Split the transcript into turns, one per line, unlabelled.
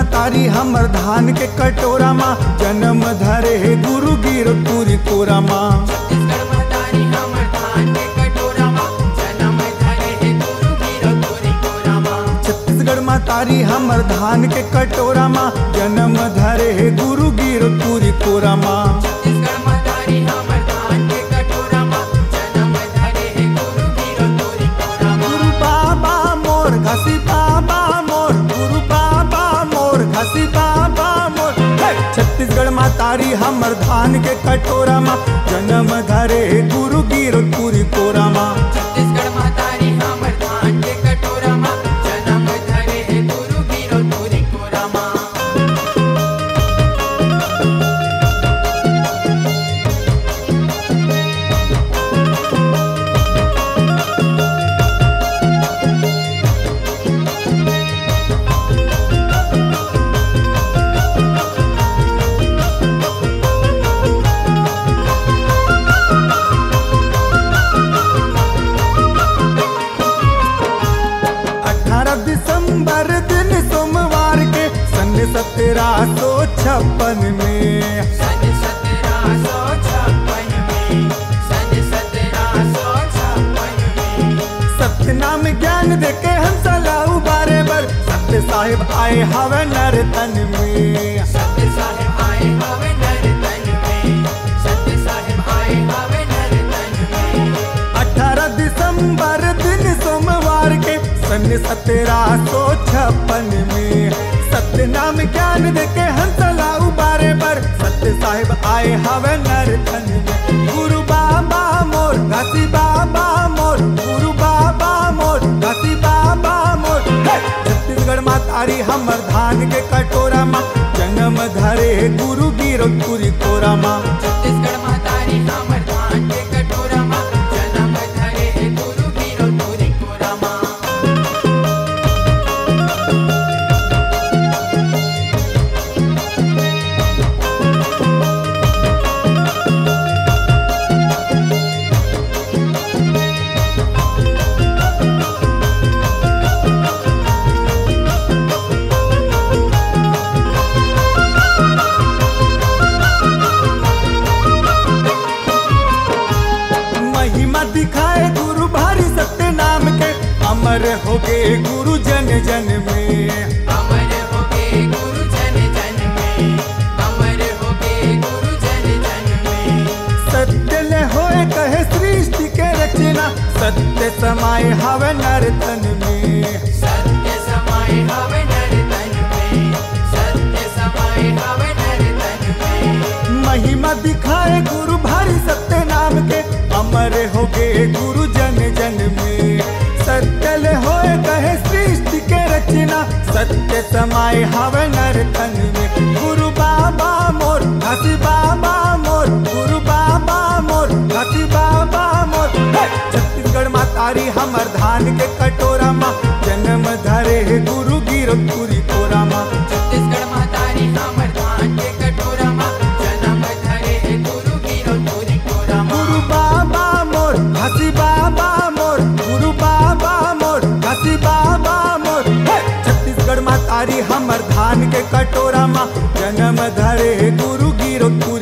तारी हमर धान के कटोरा माँ, जन्म धरे हे गुरु गिरपुरी कोरा माँ।
छत्तीसगढ़ महतारी हमर धान के कटोरा माँ, जन्म धरे हे गुरु गिरपुरी कोरा माँ।
छत्तीसगढ़ माँ तारी हमर धान के कटोरा माँ, जन्म धरे हे गुरु गिरपुरी कोरा माँ।
छत्तीसगढ़ महतारी हमर धान के कटोरा माँ, जन्म धरे हे गुरु गिरपुरी कोरा माँ।
गुरु बाबा मोर घसी बाबा मोर, गुरु बाबा मोर घसी बाबा मोर। छत्तीसगढ़ माँ तारी हमर धान के कटोरा माँ, जन्म धरे हे गुरु गिरपुरी कोरा माँ।
छत्तीसगढ़ महतारी हमर धान के कटोरा माँ, जन्म धरे हे गुरु गिरपुरी कोरा माँ।
दिसंबर दिन सोमवार के सन 1756 में,
सन 1756 में, सन 1756 में।
सत्य नाम ज्ञान देके हम सलाहू बारे बर, सत्य साहिब आए हवे नर तन में।
सत्य साहिब आए हवे नर तन में, सत्य साहिब आए हवे नर तन में।
18 दिसंबर दिन सोमवार के सन 1756 में, सत्य नाम ज्ञान देके हंसला उबारे पर, सत्य साहिब आए हवे नर तन में। गुरु बाबा मोर घसी बाबा मोर, गुरु बाबा मोर घसी बाबा मोर। छत्तीसगढ़ माँ तारी हमर धान के कटोरा माँ, जन्म धरे हे गुरु गिरपुरी कोरा माँ।
छत्तीसगढ़ महतारी हमर धान के कटोरा माँ, जन्म धरे हे गुरु गिरपुरी कोरा माँ।
महिमा दिखाए गुरु भारी सत्य नाम के, अमर हो गए गुरु जन जन में।
अमर हो गए गुरु जन जन में, अमर हो गए गुरु जन जन में।
सत्य ले होए कहे सृष्टि के रचना, सत्य समाये हवे नर तन में।
सत्य समाये हवे नर तन में, सत्य समाये हवे नर तन में।
महिमा दिखाए गुरु भारी सत्य नाम के, अमर हो गए गुरु जन जन में। सत्य ले होए कहे सृष्टि के रचना, सत्य समाये हवे नर तन में। गुरु बाबा मोर घसी बाबा मोर, गुरु बाबा मोर घसी बाबा मोर। छत्तीसगढ़ माँ तारी हमर धान के कटोरा माँ, जन्म धरे हे गुरु गिरपुरी कोरा माँ।
छत्तीसगढ़ महतारी हमर धान के कटोरा माँ, जन्म धरे हे गुरु गिरपुरी कोरा माँ।
गुरु बाबा मोर घसी बाबा मोर, गुरु बाबा मोर घसी बाबा मोर। छत्तीसगढ़ माँ तारी हमर धान के कटोरा माँ, जन्म धरे हे गुरु गिरपुरी